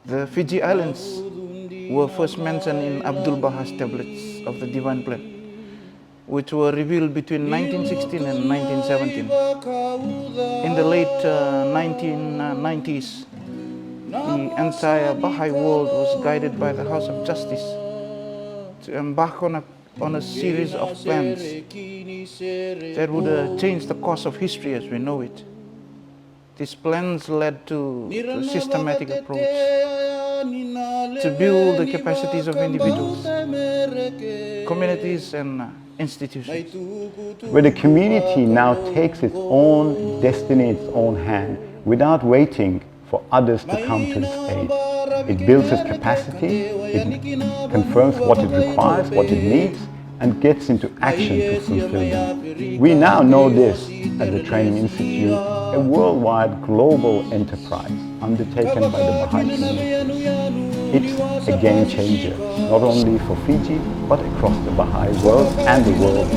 The Fiji Islands were first mentioned in Abdul Baha's tablets of the Divine Plan, which were revealed between 1916 and 1917. In the late 1990s, the entire Baha'i world was guided by the House of Justice to embark on a series of plans that would change the course of history as we know it. These plans led to a systematic approach to build the capacities of individuals, communities, and institutions. Where the community now takes its own destiny in its own hand without waiting for others to come to its aid. It builds its capacity, it confirms what it requires, what it needs, and gets into action to fulfill them. We now know this as the Training Institute, a worldwide global enterprise undertaken by the Baha'i community. It's a game changer, not only for Fiji, but across the Baha'i world and the world.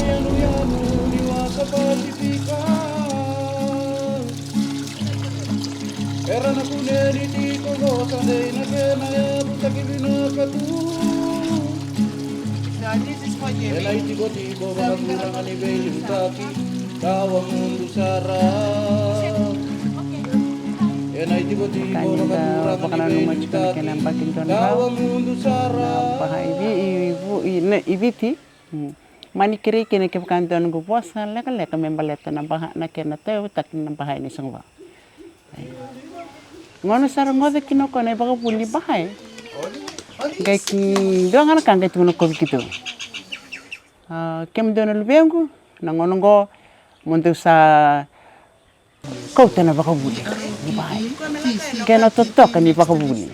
This is for Viti mani kiri kene ke kanton gu puasa leka leka membaleta na baha na kena teu tak na baha ni sangwa ngono sar ngode kino ko ne baga puli baha gai do ngana kan gai tuno ko bikitu kem do na lubengu na ngono go monte sa ko tena baga puli baha kena totok ni baga puli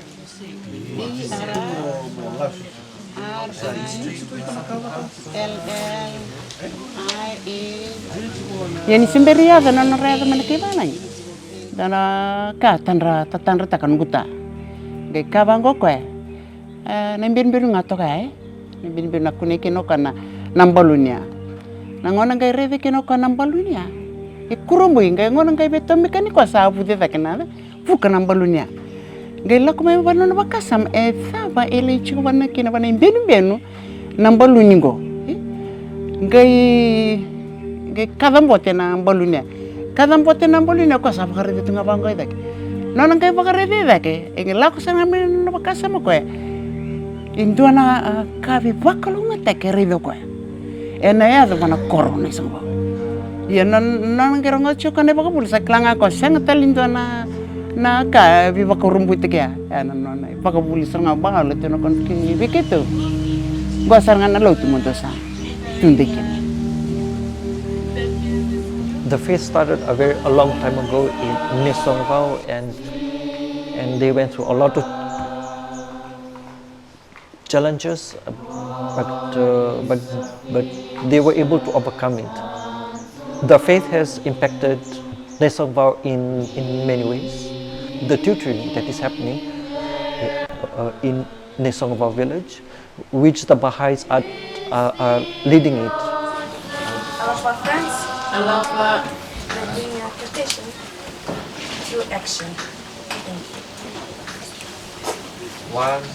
Yani semberia dana narada manakibana ni dana ka tanra takan guta ge kabango ko nembin biru ngato kae nembin biru nakune kino kana nambalunya nangona ngai reve kino kana nambalunya e kurumbu ngai ngona ngai betomi kani ko sabu de takana fuka nambalunya ngai lakuma bana na bakasam thaba ele chiku bana kina bana benu nambalunya go ngai kadambote na mbalunya ko sa bakare de tunga bangoy dak non ngai bakare de dak e la ko sa na bakasa mo ko indona kabi bakalo ngata ke rido ko na ya da bana korona sangbo ya non ngai rongo chuka ne bakabul sa klanga ko sang talindona na ka bi bakarumbu te ya non bakabul sanga bangalo te no kon ki begitu gua saranga na lo tu montosa tundekin. The faith started a long time ago in Nesongvao, and they went through a lot of challenges, but they were able to overcome it. The faith has impacted Nesongvao in many ways. The tutoring that is happening in Nesongvao village, which the Baha'is are leading it. I love our friends. I love being a tradition through action. Thank you. 1, 2,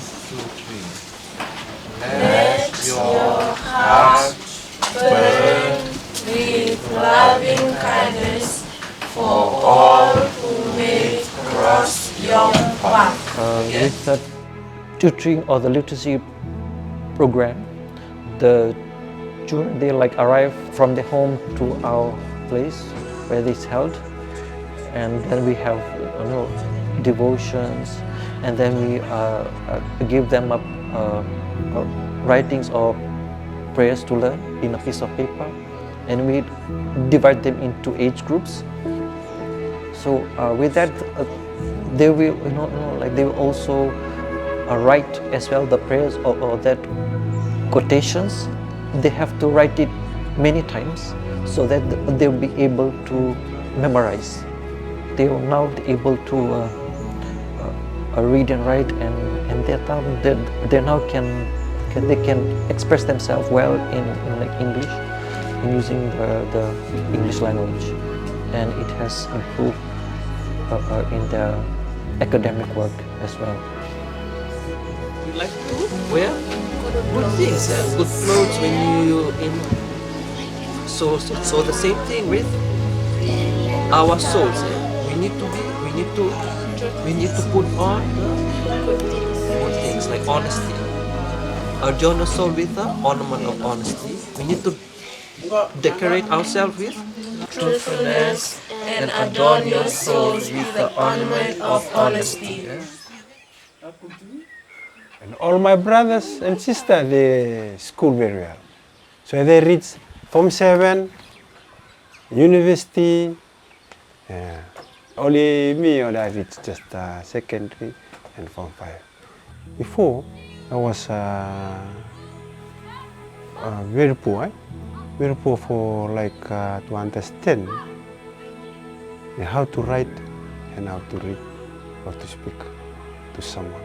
3. Let your heart burn with loving kindness for all who may cross your path. With the tutoring or the literacy program, the children, they arrive from the home to our place where it's held, and then we have devotions, and then we give them writings or prayers to learn in a piece of paper, and we divide them into age groups. So with that, they will, like they will also write as well the prayers or that quotations. They have to write it many times so that they will be able to memorize. They will now be able to read and write, and they now can express themselves well in like English, in using the English language, and it has improved in their academic work as well. You like to wear good things, good clothes when you in. So the same thing with our souls. We need to put on good things like honesty. Adorn the soul with the ornament of honesty. We need to decorate ourselves with truthfulness and adorn your souls with the ornament of honesty. And all my brothers and sisters, they school very well. So they reach Form 7, university. Only me, I reached just secondary and Form 5. Before, I was very poor. Very poor for like to understand how to write and how to read or to speak to someone.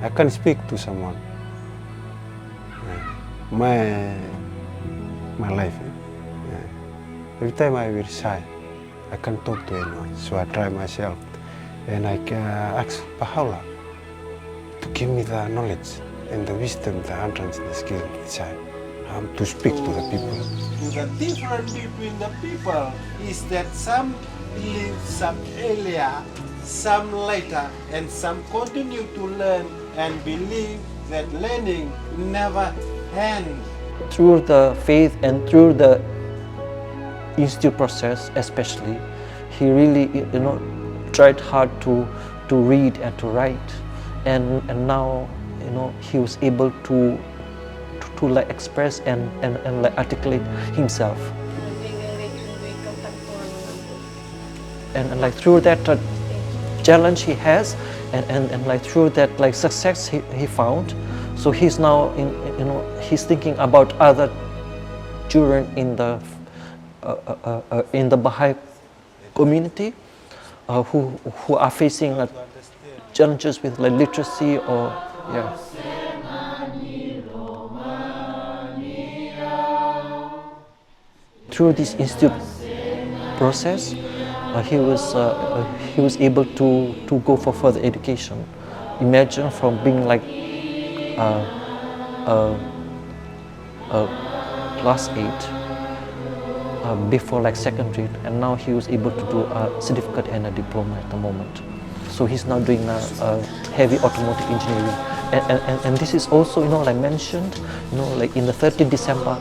I can speak to someone. My life. Every time I very shy, I can't talk to anyone. So I try myself, and I ask Baha'u'llah to give me the knowledge and the wisdom, the entrance, the skill, the shy. To speak to the people. The difference between the people is that some believe some earlier, some later, and some continue to learn and believe that learning never ends. Through the faith and through the institute process especially, he really tried hard to read and to write, and now he was able to like express and like articulate himself, and like through that challenge he has, and like through that like success he found, so he's now he's thinking about other children in the Baha'i community who are facing challenges with like literacy or Through this institute process, he was able to go for further education. Imagine from being like class 8 before like secondary, and now he was able to do a certificate and a diploma at the moment. So he's now doing heavy automotive engineering, and this is also like mentioned like in the 13th December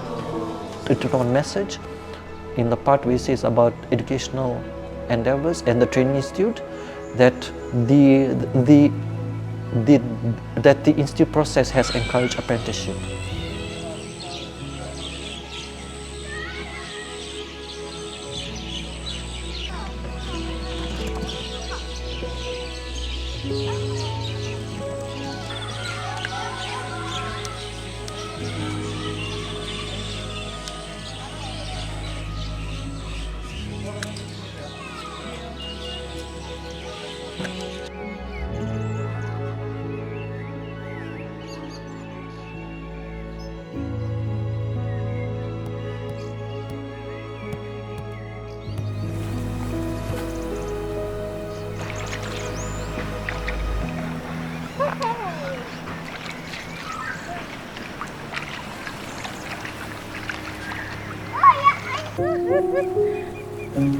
21 message, in the part where it says about educational endeavors and the training institute, that the institute process has encouraged apprenticeship.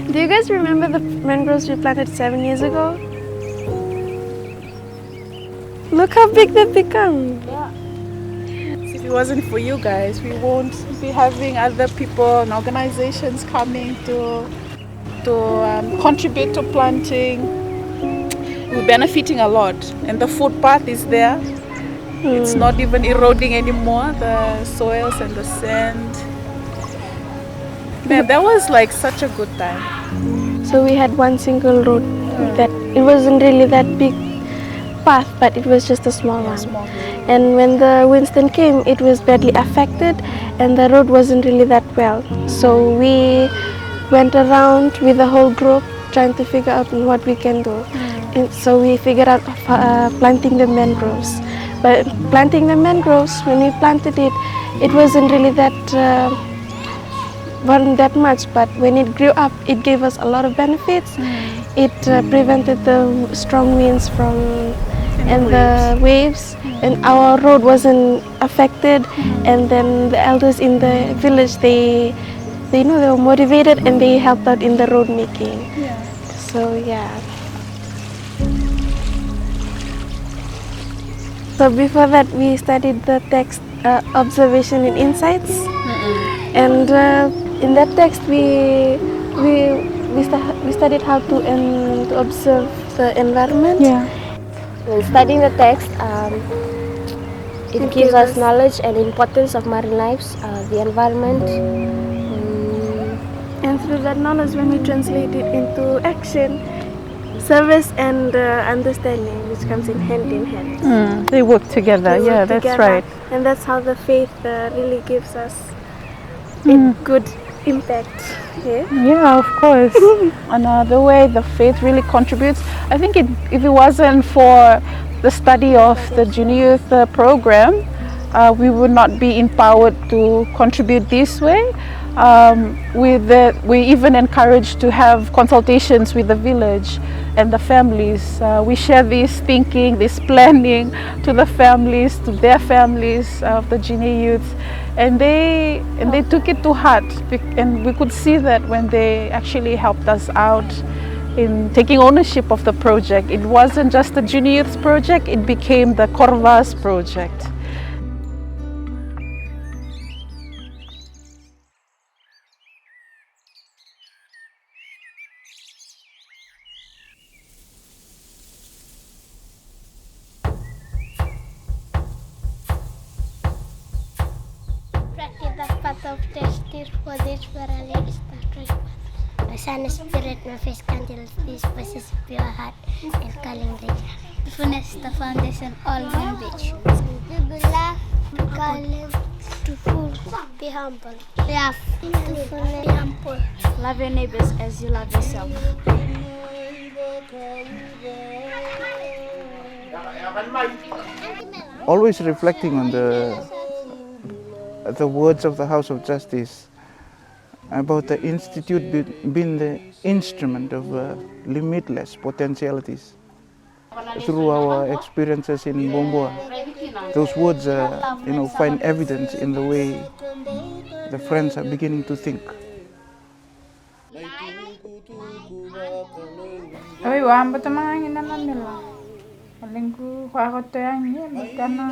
Do you guys remember the mangroves we planted 7 years ago? Look how big they've become. If it wasn't for you guys, we won't be having other people and organizations coming to contribute to planting. We're benefiting a lot, and the footpath is there. It's not even eroding anymore, the soils and the sand. Man, that was like such a good time. So we had one single road that it wasn't really that big path, but it was just a small one. Small. And when the windstorm came, it was badly affected, and the road wasn't really that well. So we went around with the whole group trying to figure out what we can do. And so we figured out planting the mangroves. But planting the mangroves, when we planted it, it wasn't really wasn't that much, but when it grew up, it gave us a lot of benefits. It prevented the strong winds and the waves, and our road wasn't affected. And then the elders in the village, they were motivated, and they helped out in the road making. So yeah. So before that, we studied the text observation and insights, and in that text we studied how to observe the environment. When studying the text, it gives us knowledge and importance of marine lives, the environment. And through that knowledge, when we translate it into action, service and understanding, which comes in hand. They work together. They work That's together. right. And that's how the faith really gives us a good impact. Yeah, of course. Another way the faith really contributes, I think if it wasn't for the study of the junior youth program, we would not be empowered to contribute this way. We even encouraged to have consultations with the village and the families. We share this thinking, this planning to the families, to their families of the junior youth, and they took it to heart. And we could see that when they actually helped us out in taking ownership of the project. It wasn't just the junior youth project; it became the Korvas project. Sana spirit na face candle this versus pure heart and calling reja. Funes the foundation all one beach. To be laugh, calling to full, be humble. Laugh, to full, be humble. Love your neighbors as you love yourself. Always reflecting on the words of the House of Justice about the Institute being the instrument of limitless potentialities. Through our experiences in Bomboa, those words find evidence in the way the friends are beginning to think. Alingku aku yang karena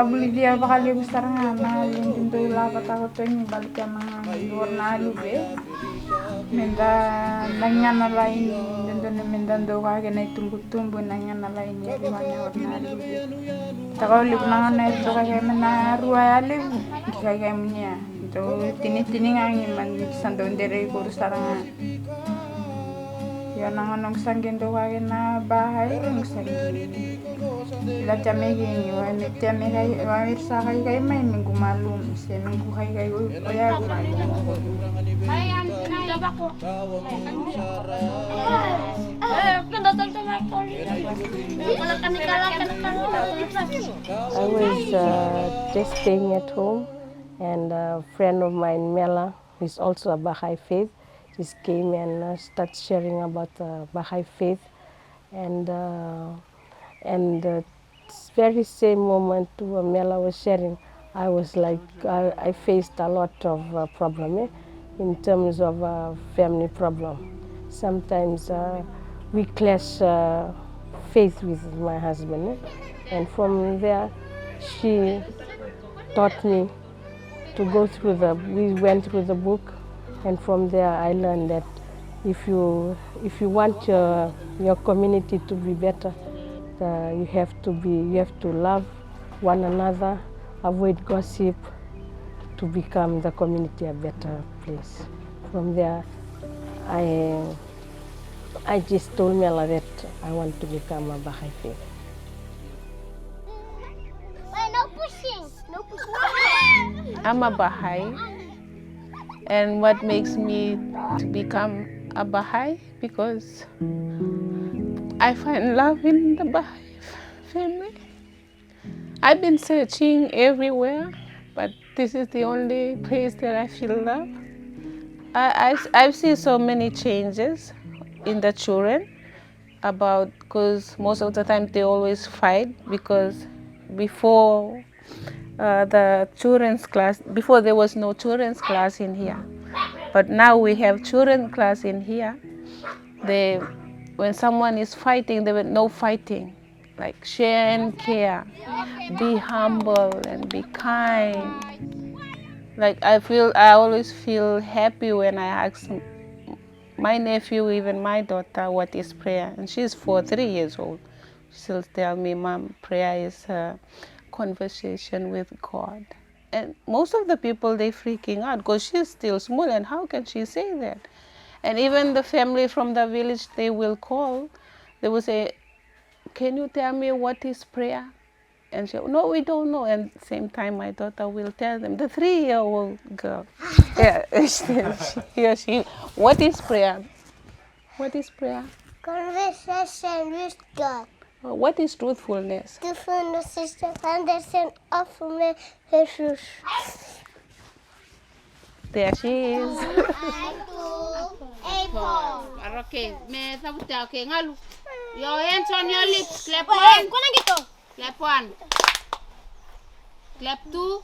beli dia bakal besar ngana lindung tu lah kata aku yang balik karena warna lube minta nanya nalain dan minta doa kena tumbuh nanya nalain ya dimana warna lube takau lip nangan itu kayak mana ruaya lip kayak punya itu tini ngangin man sandon dari kurus sarang ya nanganong sangin do kaya na bahay ng sangin ila tiyame gini wala tiyame kay wala sa kay may gumalum siya minggu kay kaya gumalum ay nabak ko I was just staying at home, and a friend of mine, Mela, who is also a Baha'i faith, just came and started sharing about the Baha'i faith, and very same moment Mela was sharing, I was like, I faced a lot of problem in terms of family problem. Sometimes we clash faith with my husband, and from there she taught me to go through we went through the book. And from there, I learned that if you want your community to be better, you have to love one another, avoid gossip, to become the community a better place. From there, I just told Mela that I want to become a Baha'i faith. No pushing. No pushing. I'm a Baha'i, and what makes me to become a Baha'i, because I find love in the Baha'i family. I've been searching everywhere, but this is the only place that I feel love. I've seen so many changes in the children, because most of the time they always fight, because before the children's class, before there was no children's class in here, but now we have children's class in here. When someone is fighting, there was no fighting. Like share and care, be humble and be kind. Like I always feel happy when I ask my nephew, even my daughter, what is prayer, and she's 3 years old. She'll tell me, Mom, prayer is a conversation with God. And most of the people, they freaking out because she's still small, and how can she say that? And even the family from the village, they will call, they will say, can you tell me what is prayer? And she, no, we don't know. And at the same time, my daughter will tell them, the 3-year-old girl, she, what is prayer? What is prayer? Conversation with God. What is truthfulness? Truthfulness is the foundation of me, Jesus. There she is. Okay, ngalu. Your hands on your lips. Clap one. Clap one. Clap two.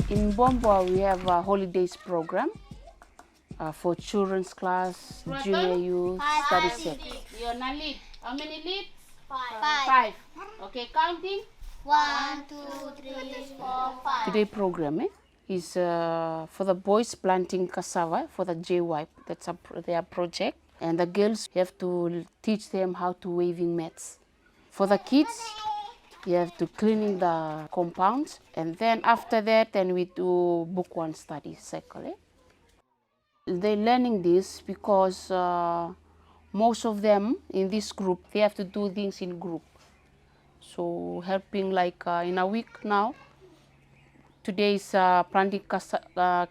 In Bomba, we have a holidays program for children's class, junior youth, study set. You're not lead. How many leads? 5. Okay, counting. 1, 2, 3, 4, 5. Today program is for the boys planting cassava for the JY. That's their project. And the girls have to teach them how to weaving mats. For the kids, you have to cleaning the compounds. And then after that, then we do book 1 study cycle. They're learning this because most of them in this group, they have to do things in group. So helping like in a week now, today is planting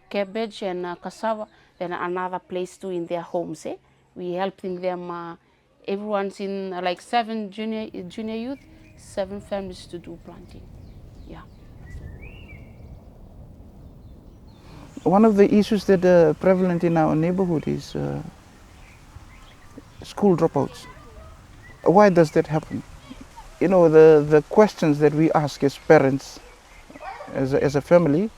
cabbage and cassava, then another place too in their homes. We helping them, everyone's in like 7 junior youth, 7 families to do planting. Yeah. One of the issues that are prevalent in our neighborhood is school dropouts. Why does that happen? You know, the questions that we ask as parents, as a family,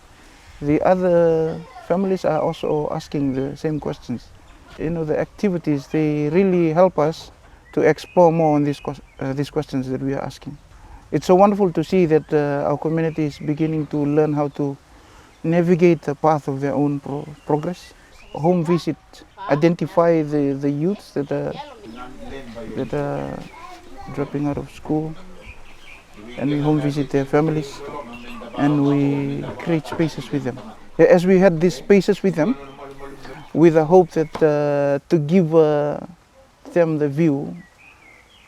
the other families are also asking the same questions. You know, the activities, they really help us to explore more on these questions that we are asking. It's so wonderful to see that our community is beginning to learn how to navigate the path of their own progress. Home visit, identify the youths that are dropping out of school, and we home visit their families, and we create spaces with them. As we had these spaces with them, with the hope that to give them the view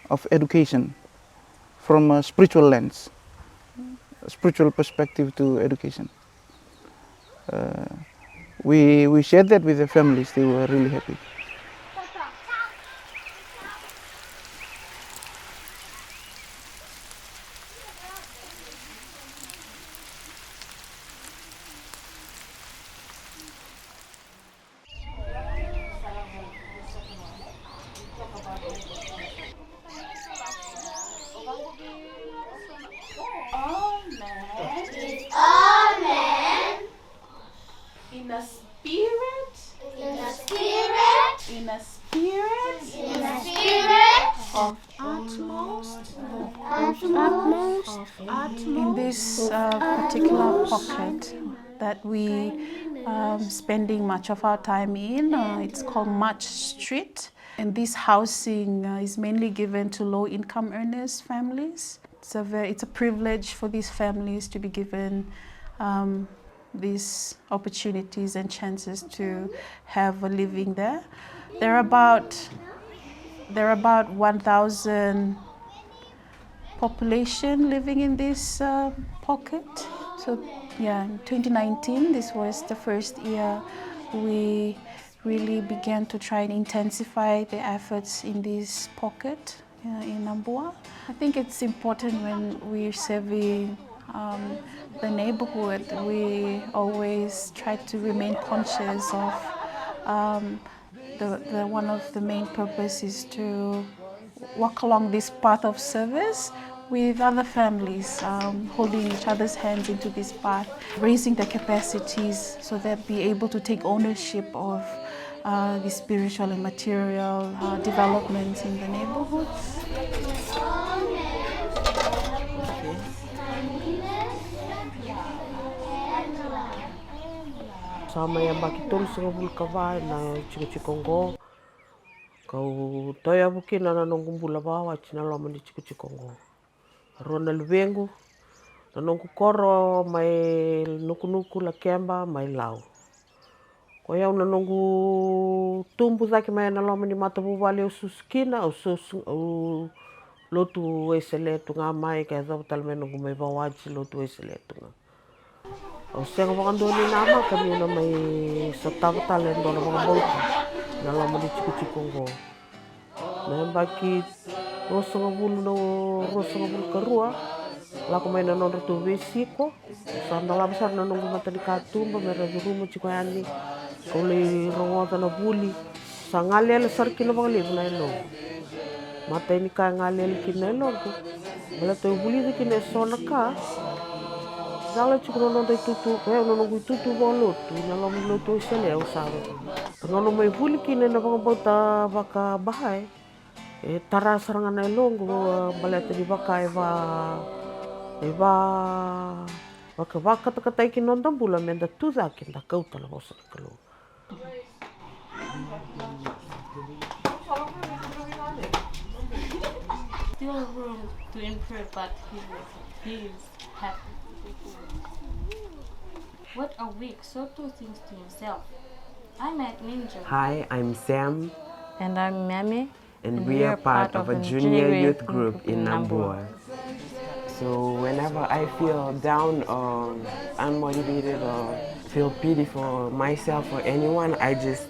of education from a spiritual lens, a spiritual perspective to education. We shared that with the families. They were really happy. Amen. In a spirit. In a spirit. In a spirit. In a spirit. Of utmost. Utmost. In this particular pocket that we spending much of our time in. It's called March Street. And this housing is mainly given to low-income earners families. It's a privilege for these families to be given these opportunities and chances to have a living there. There are about 1,000 population living in this pocket. So yeah, in 2019, this was the first year we really began to try and intensify the efforts in this pocket in Namboa. I think it's important when we're serving the neighborhood, we always try to remain conscious of one of the main purposes is to walk along this path of service with other families, holding each other's hands into this path, raising their capacities so that be able to take ownership of the spiritual and material developments in the neighborhoods. Sama yang bakitol sa bulkava na chico-chicongo. Kau toya bukin na nanong kumbula bawa chinalaman di chico-chicongo. Ronald Vengu, nanong kukoro may nuku-nuku la kemba may lau. Koya nanong tumbu zaki may nalaman di mata bubali o suskina o lotu eseletu nga mai kaya zabutal may nung may bawaji lotu eseletu nga. O siya nga mga doon nama kami na may sa tabatal doon na mga bolka na lama di chico-chicongo. Na yung bakit rosa nga bulu karua lako may nanon rito besiko sa nalabasar na nung mata di katumba may razurumo chiko yani kuli rongota na buli sa ngalel sarki na mga libo na ilong mata ini ka ngalel kinelong wala to buli di kinesona ka Zala chico non dai tutu, kaya non tutu bolotu, nalo minuto sele usado. Ngono may buliki na mga bota baka bahay. Tara sarangan na longo baleta di baka eva baka takatay kinon dambula menda tuza kinda kauta la bosa kalo. Still room to improve, but he is happy. What a week, so two things to himself. I met Ninja. Hi, I'm Sam. And I'm Mami. And we are part of a junior youth group in Namboa. So whenever I feel down or unmotivated or feel pity for myself or anyone, I just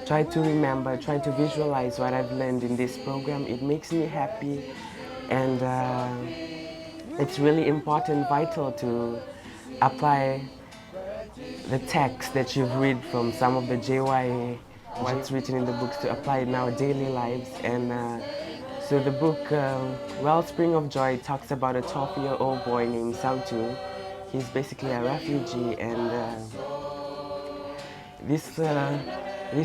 try to remember, try to visualize what I've learned in this program. It makes me happy, and it's really important, vital to apply the text that you've read from some of the JY, what's written in the books, to apply in our daily lives. And so the book, Wellspring of Joy, talks about a 12-year-old boy named Sautu. He's basically a refugee, and this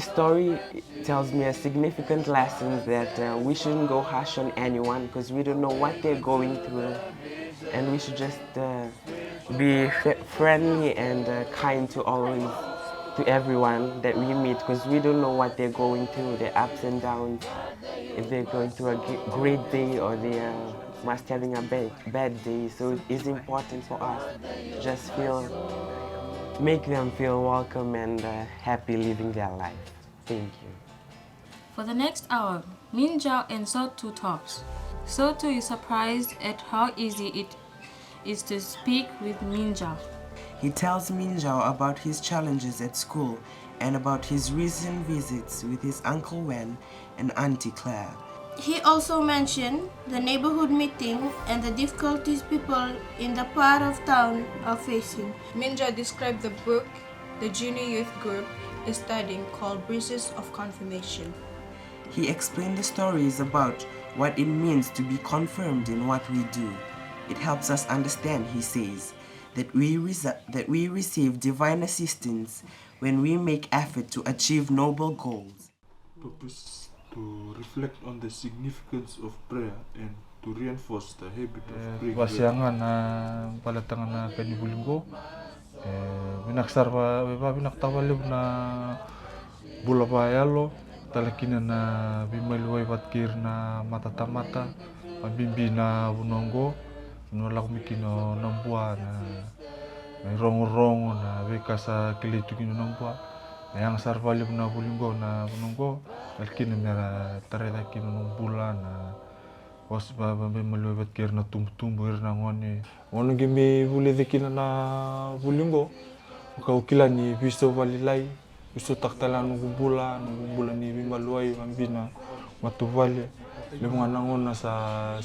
story tells me a significant lesson that we shouldn't go harsh on anyone because we don't know what they're going through, and we should just be friendly and kind to everyone that we meet, because we don't know what they're going through, their ups and downs, if they're going through a great day or they must having a bad day. So it is important for us to just make them feel welcome and happy living their life. Thank you. For the next hour, Minjao and Sotu talks. Sotu is surprised at how easy it is to speak with Minjao. He tells Minjao about his challenges at school and about his recent visits with his Uncle Wen and Auntie Claire. He also mentioned the neighborhood meeting and the difficulties people in the part of town are facing. Minjao described the book the junior youth group is studying called Breezes of Confirmation. He explained the stories about what it means to be confirmed in what we do. It helps us understand, he says, that we receive divine assistance when we make effort to achieve noble goals. Purpose to reflect on the significance of prayer and to reinforce the habit of praying. Wasiangan na palatangan na kanibulinggo Binaksarva beba binaktawalib na bulapayalo talakina na bimaluay watkir na mata mabimbi na bunongo nolak mikino nambua na may rongo na bekasa kilitu kino nambua yang sarvalib na bulinggo na bunongo talakina mera tareda kino nambula na was ba bimaluay watkir na tumbu na ngone ono gimi bule dekina na bulinggo kau kilani biso valilai biso taktala nungubula ni bimaluai mambina matuvale lemanga nangona sa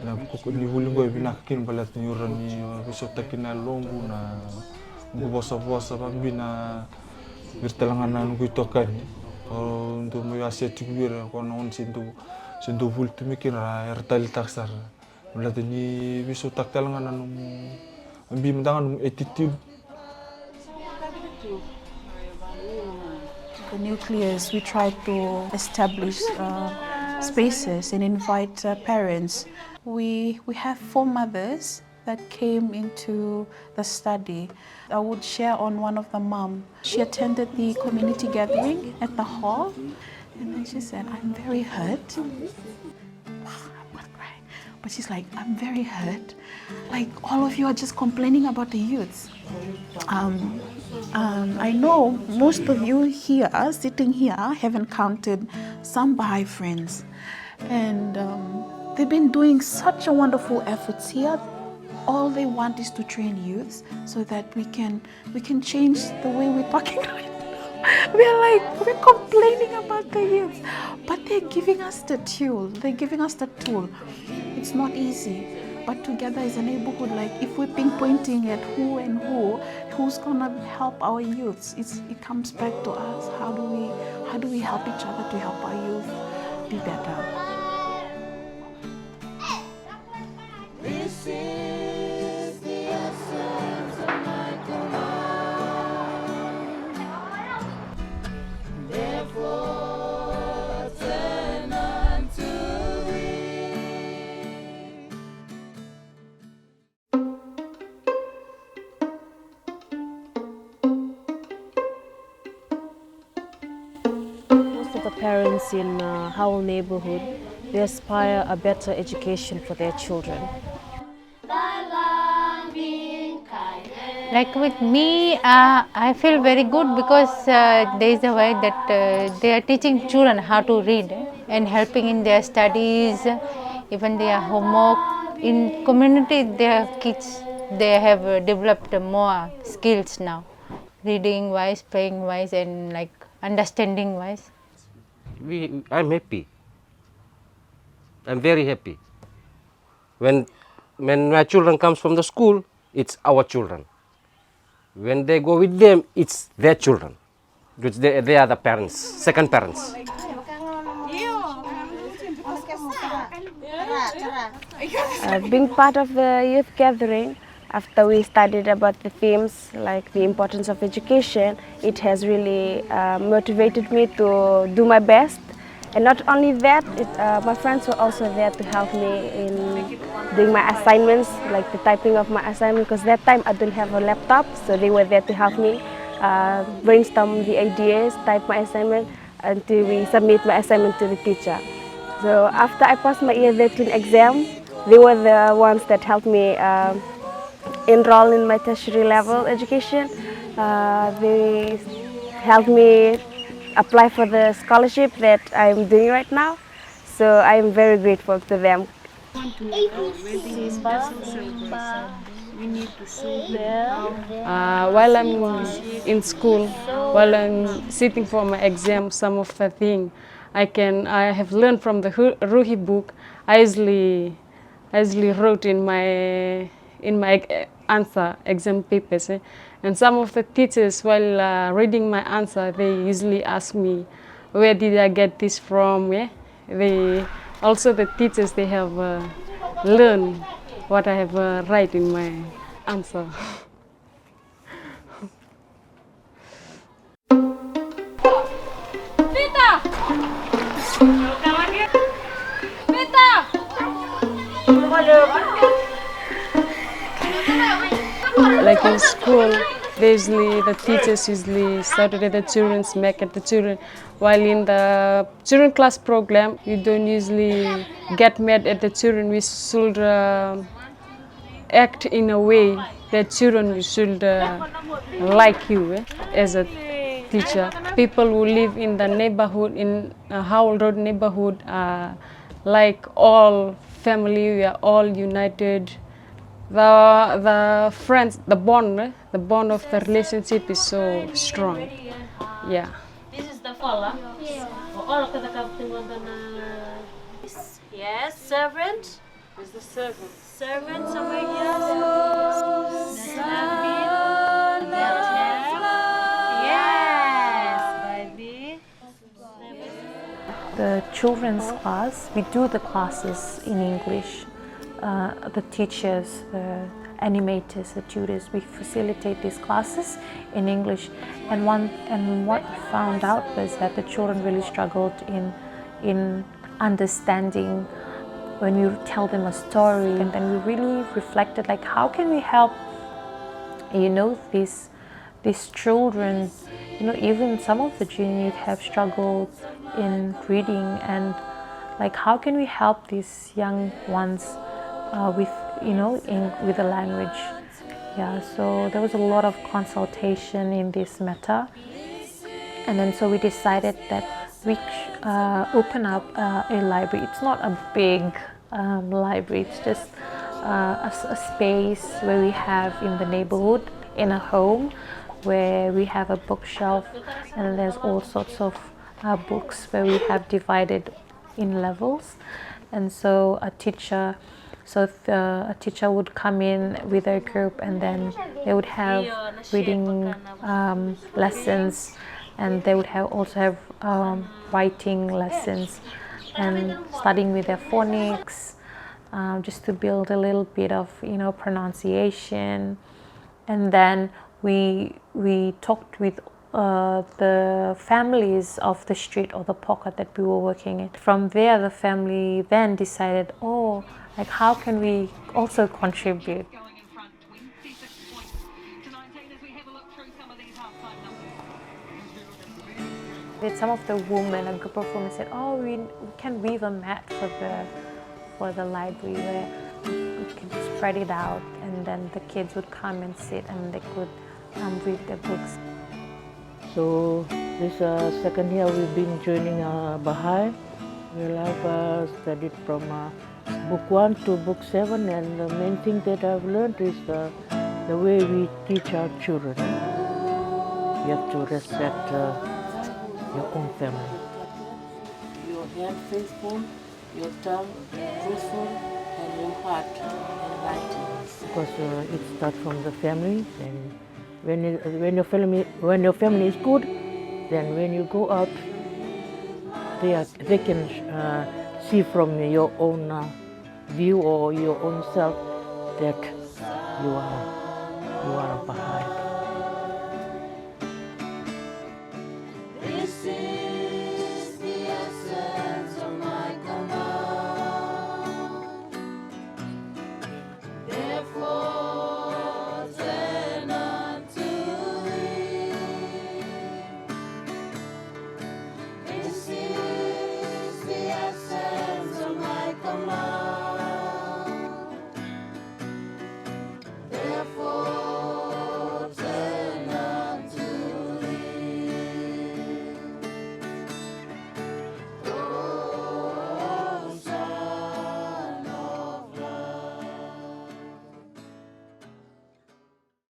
na ni bulinggo binakin balat ni urani biso takina longu na ngubosa mambina birtalangana nungitokan untuk moyase tibira kono on sindu bultu mikira ertali taksar melatini biso taktalangana nung ambi mendangan attitude. The nucleus, we try to establish spaces and invite parents. We have 4 mothers that came into the study. I would share on one of the mom. She attended the community gathering at the hall, and then she said, "I'm very hurt." But she's like, "I'm very hurt. Like, all of you are just complaining about the youths. I know most of you here, sitting here, have encountered some Baha'i friends. And they've been doing such a wonderful efforts here. All they want is to train youths so that we can change the way we're talking right now. We're complaining about the youths, but they're giving us the tool. They're giving us the tool. It's not easy, but together as a neighborhood, like if we're pinpointing at who's gonna help our youths, it comes back to us. How do we help each other to help our youth be better? This is the essence of my command. Therefore, turn unto Most of the parents in our neighborhood, they aspire a better education for their children. Like with me, I feel very good because there is a way that they are teaching children how to read and helping in their studies, even their homework. In community, their kids, they have developed more skills now, reading wise, playing wise, and like understanding wise. I'm happy. I'm very happy. When my children comes from the school, it's our children. When they go with them, it's their children. Because they are the parents, second parents. Being part of the youth gathering, after we studied about the themes like the importance of education, it has really motivated me to do my best. And not only that, my friends were also there to help me in doing my assignments, like the typing of my assignment, because that time I didn't have a laptop, so they were there to help me brainstorm the ideas, type my assignment, until we submit my assignment to the teacher. So after I passed my year 13 exam, they were the ones that helped me enroll in my tertiary level education. They helped me apply for the scholarship that I'm doing right now. So I'm very grateful to them. While I'm in school, while I'm sitting for my exam, some of the thing I have learned from the Ruhi book. I easily wrote in my answer exam papers, and some of the teachers, while reading my answer, they usually ask me, where did I get this from? Yeah? The teachers, they have learned what I have write in my answer. Like school, the teachers usually Saturday the children smack at the children, while in the children class program, you don't usually get mad at the children. We should act in a way that children should like you as a teacher. People who live in the neighborhood, in Howell Road neighborhood, like all family, we are all united. The friends, the bond of the relationship is so strong. Yeah. This is the fella. All of yes, servant. Is the servant? Servant somewhere here. Yes, baby. The children's class, we do the classes in English. The teachers, the animators, the tutors, we facilitate these classes in English. And what we found out was that the children really struggled in understanding when you tell them a story. And then we really reflected, like, how can we help, these children, even some of the junior youth have struggled in reading, and like, how can we help these young ones with the language. Yeah, so there was a lot of consultation in this matter, and then so we decided that we open up a library. It's not a big library, it's just a space where we have in the neighborhood, in a home, where we have a bookshelf, and there's all sorts of books where we have divided in levels. And so a teacher would come in with a group, and then they would have reading lessons, and they would also have writing lessons and studying with their phonics, just to build a little bit of pronunciation. And then we talked with the families of the street or the pocket that we were working in. From there, the family then decided, like, how can we also contribute? With some of the women, a group of women said, we can weave a mat for the library where we can spread it out, and then the kids would come and sit and they could read their books. So this second year we've been joining Baha'i. Well, I've studied from book 1 to book 7, and the main thing that I've learned is the way we teach our children. You have to respect your own family. Your hand faithful, your tongue truthful, and your heart enlightened. Because it starts from the family, and when your family is good, then when you go out, they can see from your own view or your own self that you are a Baha'i.